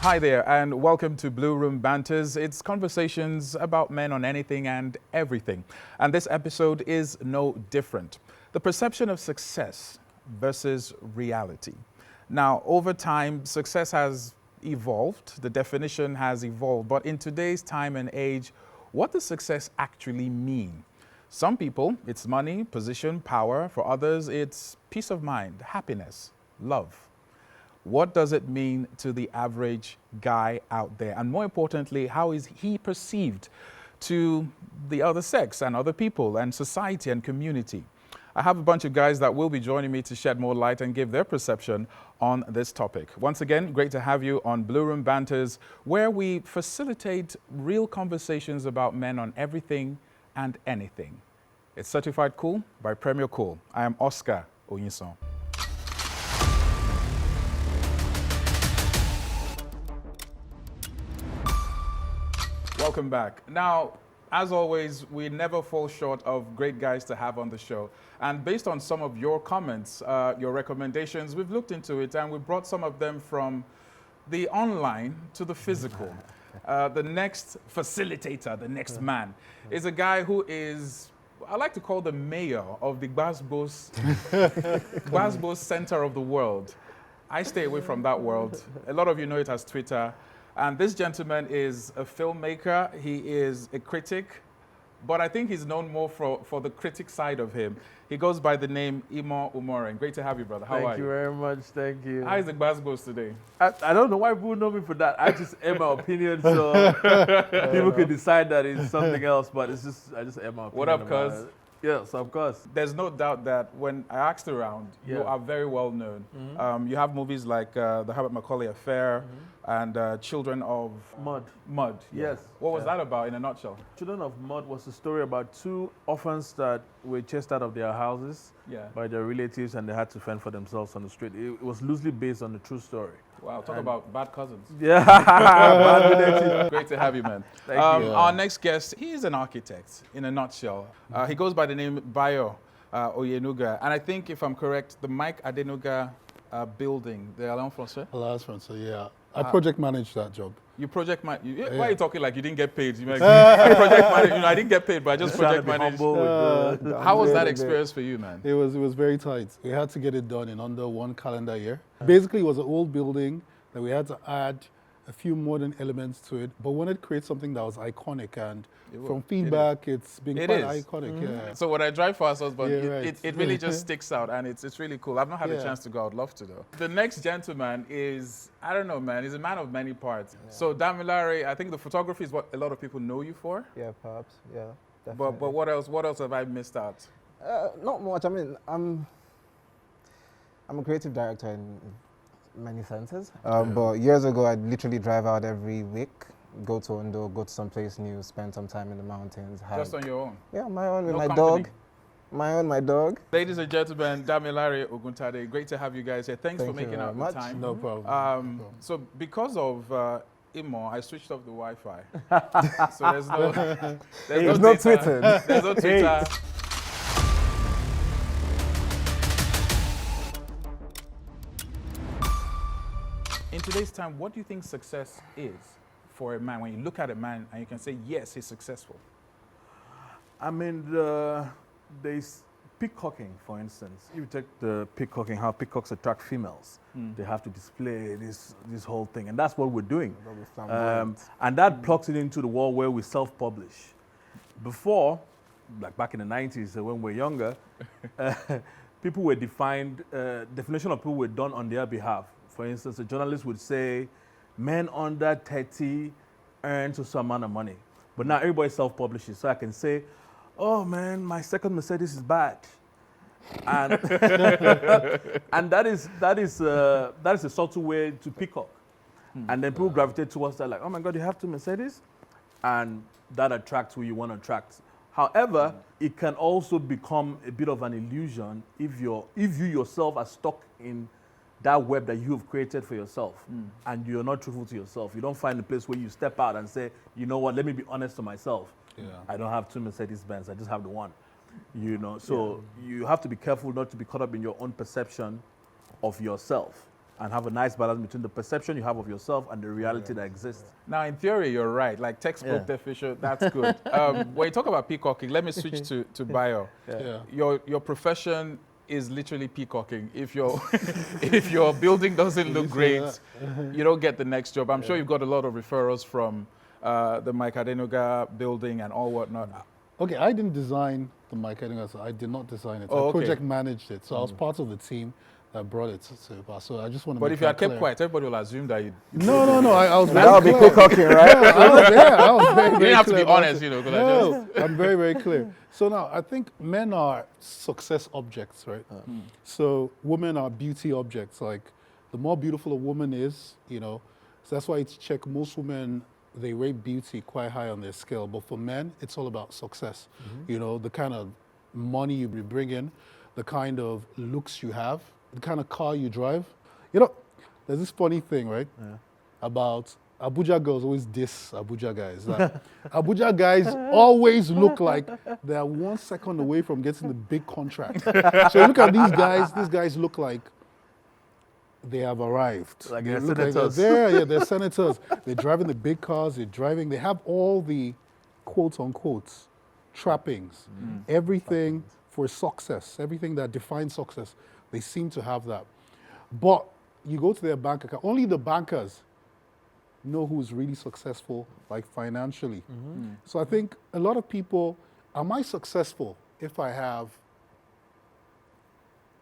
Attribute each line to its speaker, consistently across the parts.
Speaker 1: Hi there, and welcome to Blue Room Banters. It's conversations about men on anything and everything. And this episode is no different. The perception of success versus reality. Now, over time, success has evolved. The definition has evolved. But in today's time and age, what does success actually mean? Some people, it's money, position, power. For others, it's peace of mind, happiness, love. What does it mean to the average guy out there? And more importantly, how is he perceived to the other sex and other people and society and community? I have a bunch of guys that will be joining me to shed more light and give their perception on this topic. Once again, great to have you on Blue Room Banters, where we facilitate real conversations about men on everything and anything. It's Certified Cool by Premier Cool. I am Oscar Oyinson. Welcome back. Now, as always, we never fall short of great guys to have on the show. And based on some of your comments, your recommendations, we've looked into it and we brought some of them from the online to the physical. The next facilitator, the next man, is a guy who is, I like to call the mayor of the Gbasgbos center of the world. I stay away from that world. A lot of you know it as Twitter. And this gentleman is a filmmaker, he is a critic, but I think he's known more for the critic side of him. He goes by the name Imo Umoren. Great to have you, brother. How are you?
Speaker 2: Thank you very much, thank you.
Speaker 1: How is the Gbasgbos today?
Speaker 2: I don't know why people know me for that. I just air my opinion, so people could decide that it's something else, but it's just, I just air my opinion.
Speaker 1: What up, cuz?
Speaker 2: Yes, of course.
Speaker 1: There's no doubt that when I asked around, you are very well known. You have movies like The Herbert Macaulay Affair and Children of Mud.
Speaker 2: Yes.
Speaker 1: What was that about in a nutshell?
Speaker 2: Children of Mud was a story about two orphans that were chased out of their houses by their relatives and they had to fend for themselves on the street. It was loosely based on a true story.
Speaker 1: Wow, talk about bad cousins.
Speaker 2: Yeah, bad relatives.
Speaker 1: Great to have you, man.
Speaker 2: Thank you.
Speaker 1: Our next guest, he is an architect in a nutshell. He goes by the name Bayo Oyenuga. And I think, if I'm correct, the Mike Adenuga building, the Alliance Française?
Speaker 3: Alliance Française, yeah. I project managed that job.
Speaker 1: You project manage. Why are you talking like you didn't get paid? You project manage. I didn't get paid, but I just project managed. How was that experience for you, man?
Speaker 3: It was very tight. We had to get it done in under 1 calendar year. Basically, it was an old building that we had to add a few modern elements to it, but wanted to create something that was iconic. And from feedback, it's been quite iconic. Yeah.
Speaker 1: So when I drive past us, but
Speaker 3: right.
Speaker 1: it really just sticks out, and it's really cool. I've not had a chance to go. I'd love to though. The next gentleman is, I don't know, man. He's a man of many parts. Yeah. So Damilare, I think the photography is what a lot of people know you for.
Speaker 4: Yeah, perhaps. Yeah, definitely.
Speaker 1: But what else? What else have I missed out?
Speaker 4: Not much. I mean, I'm a creative director in many senses. But years ago, I'd literally drive out every week, go to Ondo, go to some place new, spend some time in the mountains.
Speaker 1: Just on your own?
Speaker 4: Yeah, my own, with
Speaker 1: No
Speaker 4: my
Speaker 1: company.
Speaker 4: dog. My dog.
Speaker 1: Ladies and gentlemen, Damilare Oguntade, great to have you guys here. Thanks for
Speaker 4: Thank you
Speaker 1: making out
Speaker 4: very
Speaker 1: the
Speaker 4: much.
Speaker 1: time.
Speaker 3: No problem.
Speaker 1: So because of Imo, I switched off the Wi-Fi. So there's no
Speaker 4: There's no Twitter.
Speaker 1: There's no Twitter. In today's time, what do you think success is for a man? When you look at a man and you can say, yes, he's successful.
Speaker 2: I mean, there's peacocking, for instance. If you take the peacocking, how peacocks attract females, they have to display this whole thing, and that's what we're doing. And that plugs it into the world where we self-publish. Before, like back in the 90s, when we were younger, people were definition of people were done on their behalf. For instance, a journalist would say, men under 30 earn some amount of money. But now everybody self-publishes, so I can say, oh man, my second Mercedes is bad. And, and that is a subtle way to peacock. And then people gravitate towards that, like, oh my God, you have 2 Mercedes? And that attracts who you want to attract. However, it can also become a bit of an illusion if you yourself are stuck in that web that you have created for yourself and you're not truthful to yourself. You don't find a place where you step out and say, you know what, let me be honest to myself. I don't have 2 Mercedes-Benz, I just have the one. So you have to be careful not to be caught up in your own perception of yourself. and have a nice balance between the perception you have of yourself and the reality that exists.
Speaker 1: Now, in theory, you're right. Like textbook
Speaker 2: Yeah.
Speaker 1: definition, that's good. When you talk about peacocking, let me switch to bio.
Speaker 3: Yeah.
Speaker 1: Your profession is literally peacocking. If your if your building doesn't look great, you don't get the next job. I'm sure you've got a lot of referrals from the Mike Adenuga building and all whatnot.
Speaker 3: Okay, I didn't design the mic. I did not design it.
Speaker 1: Oh,
Speaker 3: I
Speaker 1: okay.
Speaker 3: project managed it. So I was part of the team that brought it to pass. So I just want to
Speaker 1: But
Speaker 3: make
Speaker 1: if you had
Speaker 3: that
Speaker 1: kept
Speaker 3: clear.
Speaker 1: quiet, everybody will assume that you
Speaker 3: No. I was very
Speaker 4: That would be
Speaker 3: clear.
Speaker 4: peacocking, right?
Speaker 3: I was very,
Speaker 1: You
Speaker 3: very
Speaker 1: didn't have to
Speaker 3: clear
Speaker 1: be
Speaker 3: about
Speaker 1: honest,
Speaker 3: it.
Speaker 1: you know. 'Cause I just,
Speaker 3: No, I'm very, very clear. So now, I think men are success objects, right? So women are beauty objects. Like, the more beautiful a woman is, so that's why it's check most women, they rate beauty quite high on their scale. But for men, it's all about success. The kind of money you bring in, the kind of looks you have, the kind of car you drive. There's this funny thing, right? About Abuja girls always diss Abuja guys. That Abuja guys always look like they're 1 second away from getting the big contract. So you look at these guys look like they have arrived.
Speaker 2: Like
Speaker 3: They
Speaker 2: they're
Speaker 3: look
Speaker 2: senators.
Speaker 3: they're senators. They're driving the big cars, they have all the quote unquote trappings, everything for success, everything that defines success. They seem to have that. But you go to their bank account, only the bankers know who's really successful, like financially. So I think a lot of people, am I successful if I have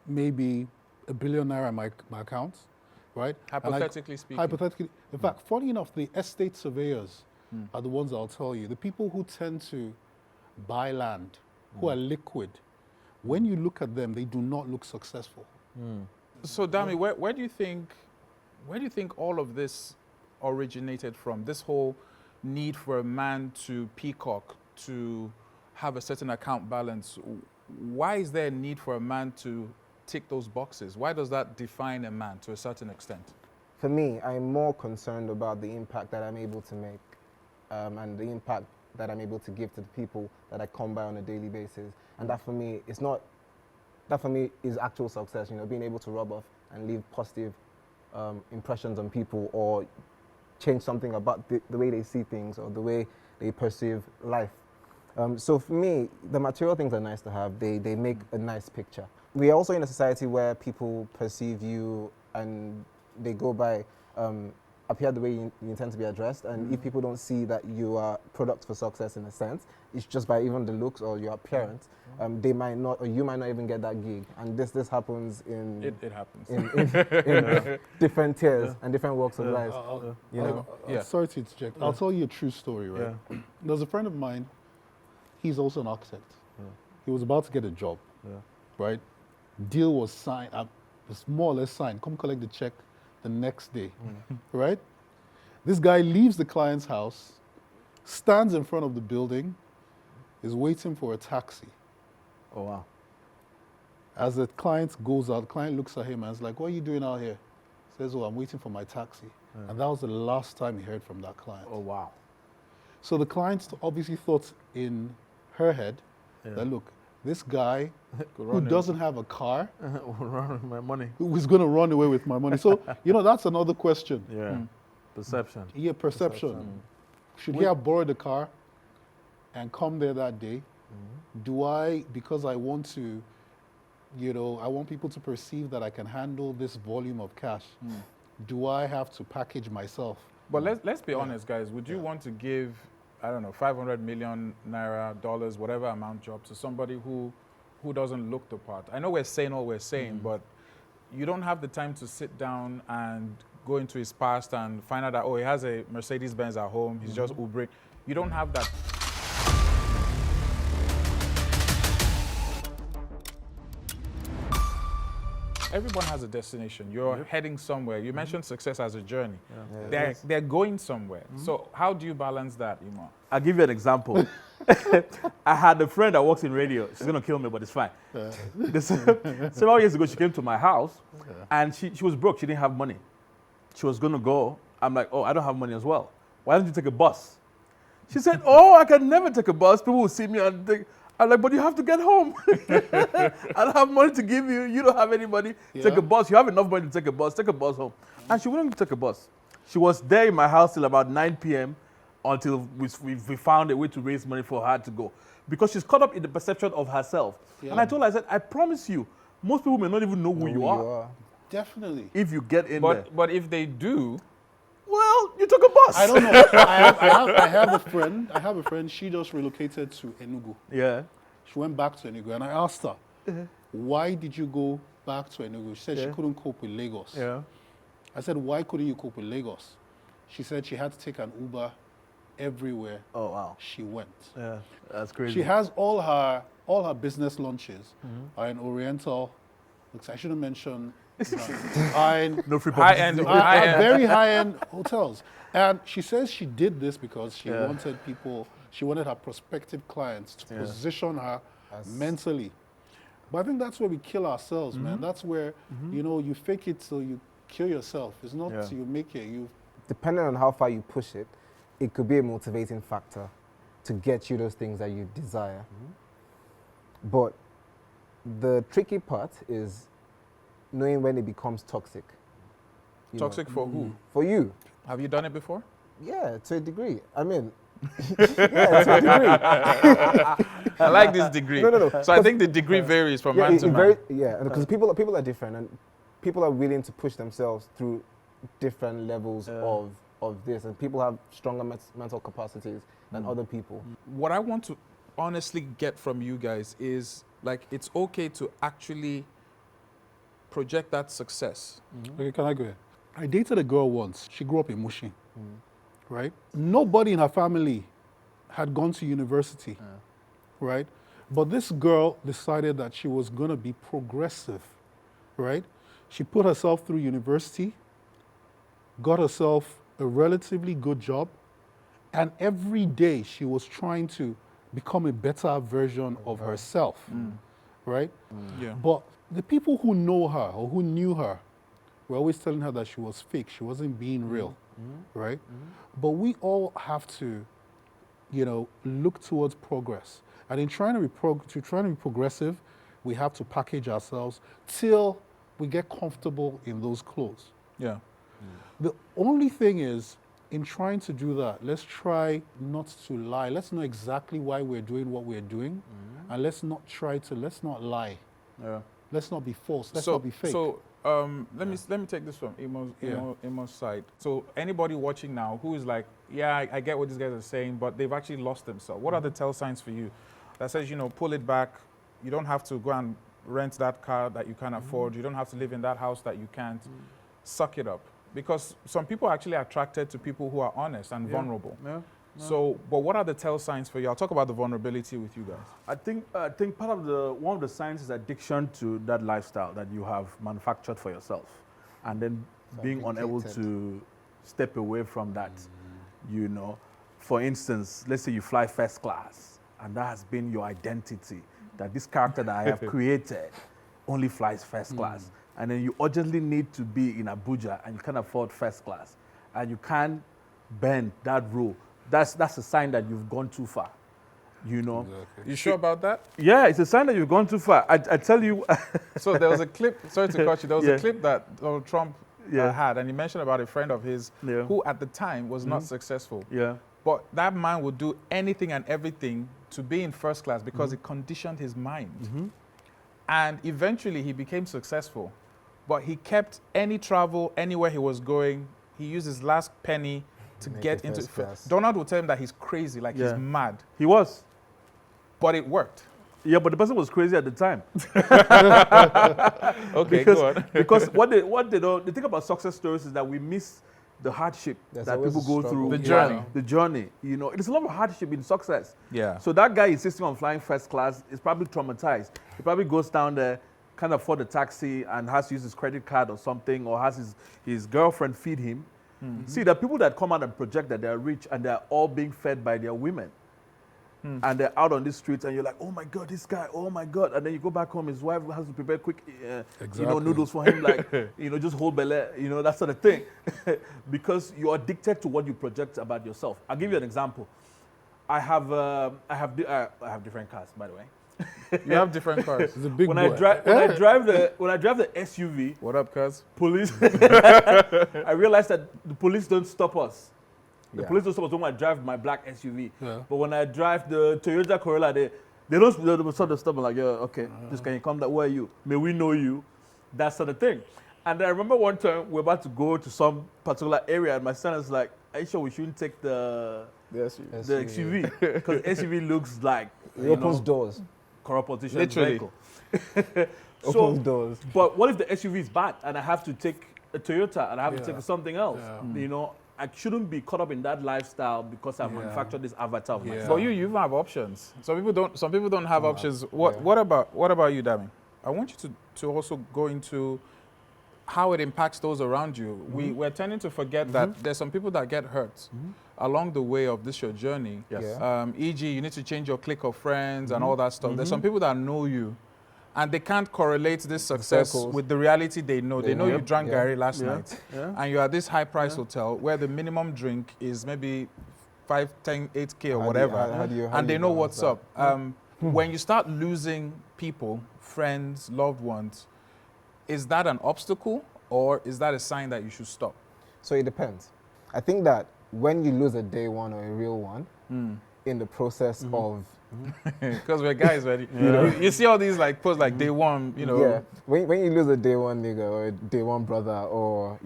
Speaker 3: maybe $1 billion naira in my account, right?
Speaker 1: hypothetically speaking.
Speaker 3: Hypothetically. In fact, funny enough, the estate surveyors are the ones that'll tell you. The people who tend to buy land, who are liquid, when you look at them, they do not look successful.
Speaker 1: So, Dami, where do you think all of this originated from? This whole need for a man to peacock, to have a certain account balance. Why is there a need for a man to tick those boxes? Why does that define a man to a certain extent?
Speaker 4: For me, I'm more concerned about the impact that I'm able to make and the impact that I'm able to give to the people that I come by on a daily basis. And that for me is actual success, being able to rub off and leave positive impressions on people or change something about the way they see things or the way they perceive life. So for me, the material things are nice to have. They make a nice picture. We are also in a society where people perceive you and they go by appear the way you intend to be addressed. And if people don't see that you are product for success in a sense, it's just by even the looks or your appearance, they might not, or you might not even get that gig. And this happens in
Speaker 1: It happens.
Speaker 4: in different tiers and different walks of life.
Speaker 1: Yeah.
Speaker 3: Sorry to interject. I'll tell you a true story, right? There's a friend of mine, he's also an architect. He was about to get a job, right? Deal was signed, was more or less signed. Come collect the check the next day, right? This guy leaves the client's house, stands in front of the building, is waiting for a taxi.
Speaker 2: Oh, wow.
Speaker 3: As the client goes out, the client looks at him and is like, "What are you doing out here?" Says, "Oh, I'm waiting for my taxi." And that was the last time he heard from that client.
Speaker 2: Oh, wow.
Speaker 3: So the client obviously thought in her head that, look, this guy who doesn't have a car,
Speaker 2: Run my money.
Speaker 3: who is going to run away with my money. So, that's another question.
Speaker 2: Yeah. Perception.
Speaker 3: Yeah, perception. Should he have borrowed a car and come there that day? Do I, because I want to, I want people to perceive that I can handle this volume of cash, do I have to package myself?
Speaker 1: But let's be honest, guys. Would you want to give, I don't know, 500 million naira, dollars, whatever amount job to somebody who doesn't look the part? I know we're saying all we're saying, but you don't have the time to sit down and go into his past and find out that, oh, he has a Mercedes-Benz at home, he's just Ubering. You don't have that. Everyone has a destination. You're heading somewhere. You mentioned success as a journey. They're going somewhere. So how do you balance that, Imam?
Speaker 2: I'll give you an example. I had a friend that works in radio. She's going to kill me, but it's fine. Several years ago, she came to my house, and she was broke. She didn't have money. She was going to go. I'm like, oh, I don't have money as well. Why don't you take a bus? She said, oh, I can never take a bus. People will see me and think. I'm like, but you have to get home. I don't have money to give you. You don't have anybody.
Speaker 3: Yeah.
Speaker 2: Take a bus. You have enough money to take a bus. Take a bus home. And she wouldn't take a bus. She was there in my house till about 9 p.m. until we found a way to raise money for her to go. Because she's caught up in the perception of herself.
Speaker 3: Yeah.
Speaker 2: And I told her, I said, I promise you, most people may not even know who you are
Speaker 3: Definitely.
Speaker 2: if you get in there.
Speaker 1: But if they do,
Speaker 2: Well, you took a bus.
Speaker 3: I don't know. I have a friend. She just relocated to Enugu.
Speaker 2: Yeah.
Speaker 3: She went back to Enugu, and I asked her, why did you go back to Enugu? She said she couldn't cope with Lagos.
Speaker 2: Yeah.
Speaker 3: I said, why couldn't you cope with Lagos? She said she had to take an Uber everywhere
Speaker 2: Oh, wow.
Speaker 3: she went.
Speaker 2: Yeah. That's crazy.
Speaker 3: She has all her business lunches are in Oriental. Looks, I shouldn't mention.
Speaker 2: No free
Speaker 1: high-end,
Speaker 2: publicity.
Speaker 3: Are very high-end hotels. And she says she did this because she wanted her prospective clients to position her mentally. But I think that's where we kill ourselves, man. That's where, you fake it till you kill yourself. It's not till you make it.
Speaker 4: Depending on how far you push it, it could be a motivating factor to get you those things that you desire. But the tricky part is knowing when it becomes toxic. You
Speaker 1: toxic
Speaker 4: know,
Speaker 1: for who?
Speaker 4: For you.
Speaker 1: Have you done it before?
Speaker 4: Yeah, to a degree. I mean, yeah, to a degree.
Speaker 1: I like this degree.
Speaker 4: No.
Speaker 1: So I think the degree varies from
Speaker 4: Yeah,
Speaker 1: man to man.
Speaker 4: because people are different, and people are willing to push themselves through different levels of this, and people have stronger mental capacities than other people.
Speaker 1: What I want to honestly get from you guys is, like, it's okay to actually project that success.
Speaker 3: Okay, can I go ahead? I dated a girl once. She grew up in Mushin, right? Nobody in her family had gone to university, right? But this girl decided that she was going to be progressive, right? She put herself through university, got herself a relatively good job, and every day she was trying to become a better version of herself, right?
Speaker 1: Yeah.
Speaker 3: But the people who know her or who knew her were always telling her that she was fake. She wasn't being real, right? But we all have to, look towards progress. And in trying to be progressive, we have to package ourselves till we get comfortable in those clothes.
Speaker 1: Yeah.
Speaker 3: The only thing is, in trying to do that, let's try not to lie. Let's know exactly why we're doing what we're doing, and let's not lie.
Speaker 1: Yeah.
Speaker 3: Let's not be false. Let's not be fake.
Speaker 1: So let me take this from Emo's side. So anybody watching now who is like, yeah, I get what these guys are saying, but they've actually lost themselves. What are the tell signs for you that says, pull it back? You don't have to go and rent that car that you can't afford. You don't have to live in that house that you can't. Suck it up. Because some people are actually attracted to people who are honest and vulnerable.
Speaker 2: Yeah.
Speaker 1: So, but what are the tell signs for you? I'll talk about the vulnerability with you guys.
Speaker 2: I think part of one of the signs is addiction to that lifestyle that you have manufactured for yourself, and then being unable to step away from that. For instance, let's say you fly first class, and that has been your identity. That this character that I have created only flies first class, and then you urgently need to be in Abuja, and you can't afford first class, and you can't bend that rule. That's a sign that you've gone too far,
Speaker 3: Exactly.
Speaker 1: You sure about that?
Speaker 2: Yeah, it's a sign that you've gone too far. I tell you.
Speaker 1: So there was a clip, sorry to cut you, there was
Speaker 2: Yeah.
Speaker 1: a clip that Donald Trump had, and he mentioned about a friend of his who at the time was not successful.
Speaker 2: Yeah.
Speaker 1: But that man would do anything and everything to be in first class because it conditioned his mind. And eventually he became successful. But he kept any travel, anywhere he was going, he used his last penny to get into
Speaker 4: first class.
Speaker 1: Donald would tell him that he's crazy, like he's mad.
Speaker 2: He was.
Speaker 1: But it worked.
Speaker 2: Yeah, but the person was crazy at the time.
Speaker 1: Okay,
Speaker 2: because,
Speaker 1: go on.
Speaker 2: because what they don't, the thing about success stories is that we miss the hardship
Speaker 4: There's
Speaker 2: that
Speaker 4: always
Speaker 2: people
Speaker 4: a
Speaker 2: go
Speaker 4: struggle.
Speaker 2: through.
Speaker 1: The journey.
Speaker 2: The journey. There's a lot of hardship in success.
Speaker 1: Yeah.
Speaker 2: So that guy insisting on flying first class is probably traumatized. He probably goes down there, can't afford a taxi, and has to use his credit card or something, or has his girlfriend feed him. See, there are people that come out and project that they're rich and they're all being fed by their women. And they're out on the streets and you're like, oh my God, this guy, oh my God. And then you go back home, his wife has to prepare quick, noodles for him, like, just whole belly, that sort of thing. Because you're addicted to what you project about yourself. I'll give you an example. I have different cars, by the way.
Speaker 1: You have different cars.
Speaker 3: It's a big
Speaker 2: When
Speaker 3: boy.
Speaker 2: I drive the SUV,
Speaker 1: What up, cuz?
Speaker 2: police, I realized that the police don't stop us. The
Speaker 1: Yeah.
Speaker 2: police don't stop us when I drive my black SUV.
Speaker 3: Yeah.
Speaker 2: But when I drive the Toyota Corolla, they don't sort of stop me like, yeah, okay, just can you come that? Where are you? May we know you? That sort of thing. And I remember one time we're about to go to some particular area, and my son is like, "Are you sure we shouldn't take the SUV? Because SUV looks like
Speaker 4: It opens doors.
Speaker 2: corrupt politician
Speaker 1: Literally.
Speaker 2: vehicle."
Speaker 4: Opens doors.
Speaker 2: But what if the SUV is bad and I have to take a Toyota and I have to
Speaker 3: Yeah.
Speaker 2: take something else?
Speaker 3: Yeah.
Speaker 2: You know, I shouldn't be caught up in that lifestyle because I've
Speaker 3: Yeah.
Speaker 2: manufactured this avatar of
Speaker 3: Yeah.
Speaker 2: myself.
Speaker 1: But you have options. Some people don't have options. What
Speaker 4: yeah.
Speaker 1: what about you, Dami? I want you to also go into how it impacts those around you. We're tending to forget that there's some people that get hurt along the way of this your journey.
Speaker 2: Yes.
Speaker 4: Yeah.
Speaker 1: E.g., you need to change your clique of friends and all that stuff. There's some people that know you, and they can't correlate this success
Speaker 4: Circles.
Speaker 1: with the reality they know. They know you drank
Speaker 4: Yeah.
Speaker 1: Gary last
Speaker 2: Yeah.
Speaker 1: night,
Speaker 2: Yeah.
Speaker 1: and you're at this high-price hotel where the minimum drink is maybe 5, 10, 8K or
Speaker 4: How do you-
Speaker 1: whatever,
Speaker 4: how do you
Speaker 1: and they know
Speaker 4: balance
Speaker 1: what's
Speaker 4: that?
Speaker 1: up. When you start losing people, friends, loved ones, is that an obstacle or is that a sign that you should stop?
Speaker 4: So it depends. I think that when you lose a day one or a real one, in the process of
Speaker 1: Because we're guys, right? You see all these like posts like day one, you know.
Speaker 4: yeah, when you lose a day one nigga or a day one brother or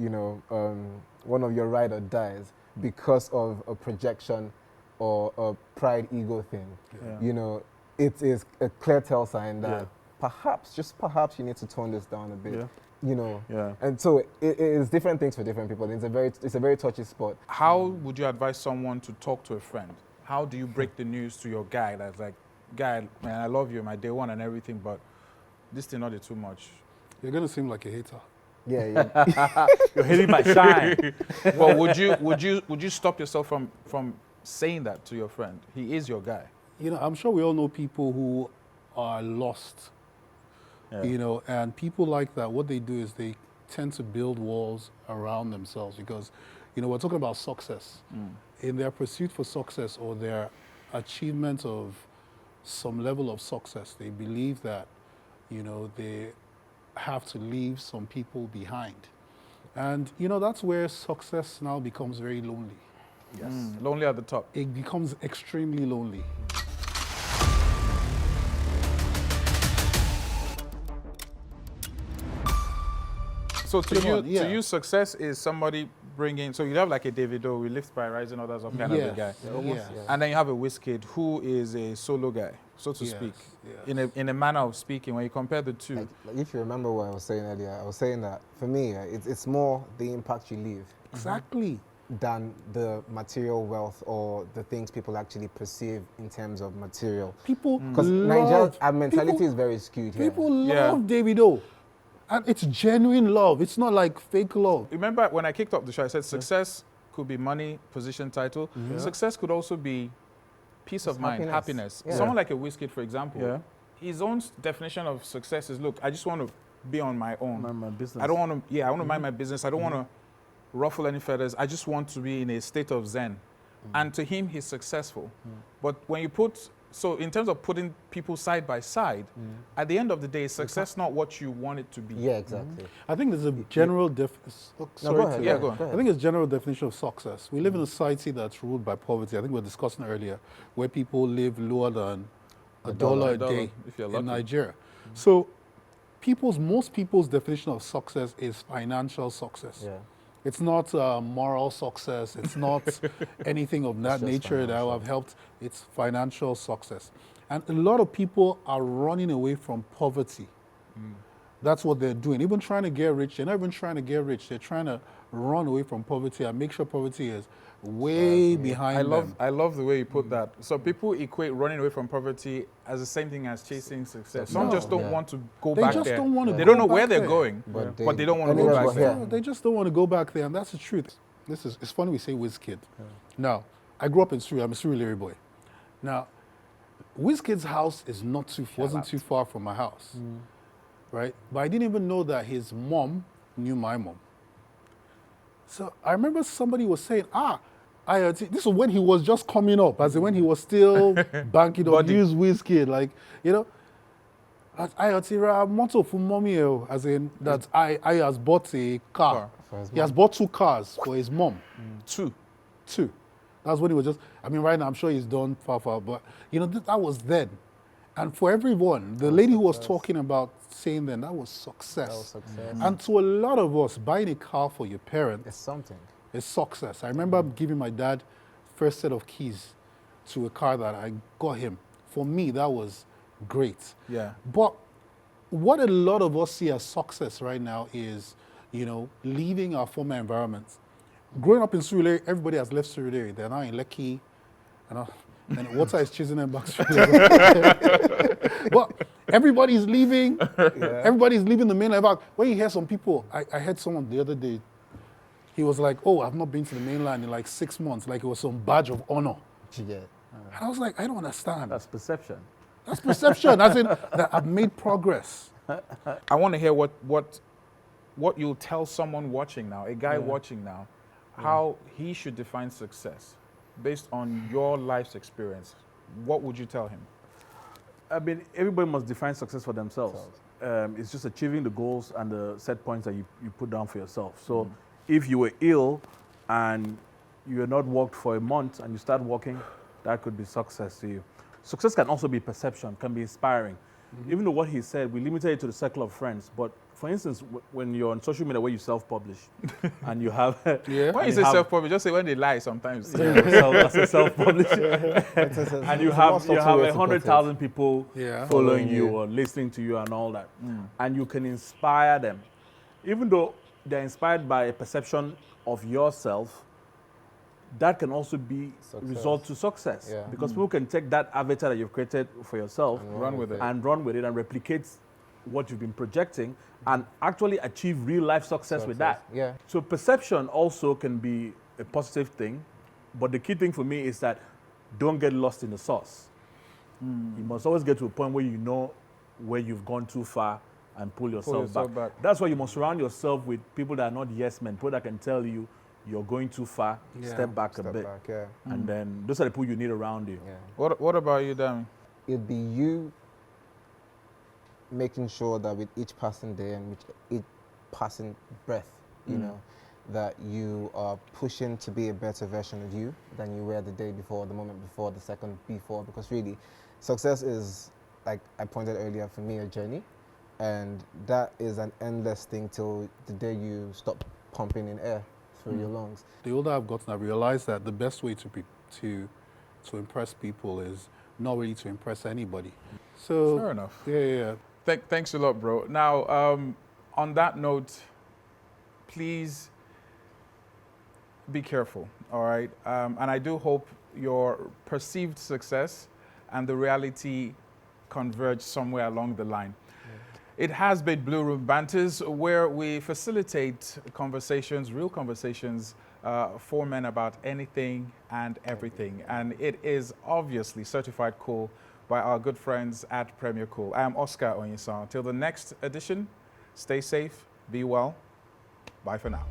Speaker 4: one of your ride or dies because of a projection or a pride ego thing, it is a clear tell sign that just perhaps you need to tone this down a bit.
Speaker 2: Yeah. Yeah.
Speaker 4: And so it is different things for different people. It's a very touchy spot.
Speaker 1: How would you advise someone to talk to a friend? How do you break the news to your guy that's like, guy, man, I love you, my day one and everything, but this thing not too much.
Speaker 3: You're gonna seem like a hater.
Speaker 4: Yeah.
Speaker 2: You're hitting my shine.
Speaker 1: But would you stop yourself from saying that to your friend? He is your guy.
Speaker 3: I'm sure we all know people who are lost.
Speaker 2: Yeah.
Speaker 3: And people like that, what they do is they tend to build walls around themselves because, we're talking about success. In their pursuit for success or their achievement of some level of success, they believe that, they have to leave some people behind. And, that's where success now becomes very lonely.
Speaker 1: Yes. Lonely at the top.
Speaker 3: It becomes extremely lonely.
Speaker 1: So to
Speaker 3: Come
Speaker 1: you,
Speaker 3: on, yeah.
Speaker 1: to you, success is somebody bringing. So you have like a Davido, we lift by rising others up kind of a guy,
Speaker 3: Yes.
Speaker 1: and then you have a Wizkid who is a solo guy, so to speak,
Speaker 3: yes.
Speaker 1: in a manner of speaking. When you compare the two,
Speaker 4: Like if you remember what I was saying earlier, I was saying that for me, it's more the impact you leave
Speaker 3: Exactly.
Speaker 4: than the material wealth or the things people actually perceive in terms of material.
Speaker 3: People
Speaker 4: Because
Speaker 3: love,
Speaker 4: Nigeria's mentality
Speaker 3: people-
Speaker 4: is very skewed here.
Speaker 3: People
Speaker 1: Yeah.
Speaker 3: love Davido. And it's genuine love. It's not like fake love.
Speaker 1: remember when I kicked off the show, I said success could be money, position, title. Success could also be peace of mind, happiness.
Speaker 4: Yeah.
Speaker 1: Someone like a Wizkid, for example,
Speaker 2: Yeah.
Speaker 1: his own definition of success is, look, I just want to be on my own.
Speaker 2: My business.
Speaker 1: I don't want to, I want to mind my business. I don't want to ruffle any feathers. I just want to be in a state of zen. And to him, he's successful. But when you so in terms of putting people side by side, at the end of the day, is success not what you want it to be?
Speaker 4: Yeah, exactly.
Speaker 3: I think there's a general
Speaker 4: No, go ahead.
Speaker 1: Yeah, go on.
Speaker 3: I think it's general definition of success. We live in a society that's ruled by poverty. I think we were discussing earlier, where people live lower than a dollar a day
Speaker 1: if you're
Speaker 3: in
Speaker 1: lucky.
Speaker 3: Nigeria. So most people's definition of success is financial success.
Speaker 4: Yeah.
Speaker 3: It's not moral success. It's not anything of that
Speaker 4: just
Speaker 3: nature that
Speaker 4: financial.
Speaker 3: have helped. It's financial success. And a lot of people are running away from poverty. That's what they're doing. Even trying to get rich, they're not even trying to get rich. They're trying to run away from poverty and make sure poverty is way behind them.
Speaker 1: I love the way you put that. So people equate running away from poverty as the same thing as chasing success. Some
Speaker 3: No.
Speaker 1: just don't
Speaker 4: Yeah.
Speaker 1: want to go
Speaker 3: They
Speaker 1: back
Speaker 3: just
Speaker 1: there.
Speaker 3: don't want to
Speaker 1: They
Speaker 3: go
Speaker 1: don't know where
Speaker 3: back
Speaker 1: they're
Speaker 3: there.
Speaker 1: going,
Speaker 4: But
Speaker 1: but they don't want to go
Speaker 4: anywhere
Speaker 1: back
Speaker 4: but
Speaker 1: there.
Speaker 4: here.
Speaker 3: They just don't want to go back there, and that's the truth. It's funny we say Wizkid. Now, I grew up in Surrey. I'm a Surrey boy. Now, Wizkid's house wasn't too far from my house, right? But I didn't even know that his mom knew my mom. So I remember somebody was saying, IoT. This is when he was just coming up, as in when he was still banking on
Speaker 1: Body.
Speaker 3: used whiskey, like, you know. As IoT motto for mommy, as in that I has bought a car.
Speaker 4: For his
Speaker 3: He has bought 2 cars for his mom.
Speaker 1: 2.
Speaker 3: 2. That's when he was just, I mean, right now I'm sure he's done far, but you know, that was then. And for everyone, the lady who was talking about saying then, that was success.
Speaker 4: That was success.
Speaker 3: And to a lot of us, buying a car for your parents
Speaker 4: It's something.
Speaker 3: is success. I remember giving my dad first set of keys to a car that I got him. For me, that was great.
Speaker 1: Yeah.
Speaker 3: But what a lot of us see as success right now is, you know, leaving our former environments. Growing up in Surulere, everybody has left Surulere. They're now in Lekki, and water is chasing them back. But everybody's leaving.
Speaker 4: Yeah.
Speaker 3: Everybody's leaving the mainland. In fact, when you hear some people, I heard someone the other day. He was like, "Oh, I've not been to the mainland in like 6 months. Like it was some badge of honor."
Speaker 4: What you get?
Speaker 3: And I was like, I don't understand.
Speaker 2: That's perception.
Speaker 3: That's perception. As in that I've made progress.
Speaker 1: I want to hear what you'll tell someone watching now, a guy watching now, how he should define success based on your life's experience. What would you tell him?
Speaker 2: I mean, everybody must define success for themselves. It's just achieving the goals and the set points that you put down for yourself. So if you were ill and you are not walked for a month and you start walking, that could be success to you. Success can also be perception, can be inspiring. Even though what he said, we limited it to the circle of friends. But for instance, when you're on social media where you self-publish and you have...
Speaker 3: Yeah.
Speaker 1: When you say self-publish, just say when they lie sometimes.
Speaker 2: That's a self-publish. And you have 100,000 people
Speaker 3: Yeah.
Speaker 2: following you or listening to you and all that. And you can inspire them. Even though they're inspired by a perception of yourself, that can also be result to success.
Speaker 4: Yeah.
Speaker 2: Because people can take that avatar that you've created for yourself
Speaker 1: And run with it.
Speaker 2: and replicate what you've been projecting and actually achieve real life success with that.
Speaker 4: Yeah.
Speaker 2: So perception also can be a positive thing, but the key thing for me is that don't get lost in the sauce. You must always get to a point where you know where you've gone too far and pull yourself back. That's why you must surround yourself with people that are not yes men, people that can tell you you're going too far, step back a bit.
Speaker 4: Back, yeah.
Speaker 2: And then those are the people you need around you.
Speaker 4: Yeah.
Speaker 1: What about you, Dan?
Speaker 4: It'd be you making sure that with each passing day and with each passing breath, you know, that you are pushing to be a better version of you than you were the day before, the moment before, the second before. Because really, success is, like I pointed earlier, for me, a journey. And that is an endless thing till the day you stop pumping in air through your lungs.
Speaker 3: The older I've gotten, I realized that the best way to impress people is not really to impress anybody. So
Speaker 1: Fair enough.
Speaker 3: Yeah.
Speaker 1: Thanks a lot, bro. Now, on that note, please be careful, all right? And I do hope your perceived success and the reality converge somewhere along the line. It has been Blue Room Banters, where we facilitate conversations, real conversations, for men about anything and everything. And it is obviously certified cool by our good friends at Premier Cool. I am Oscar Onyesan. Till the next edition, stay safe, be well. Bye for now.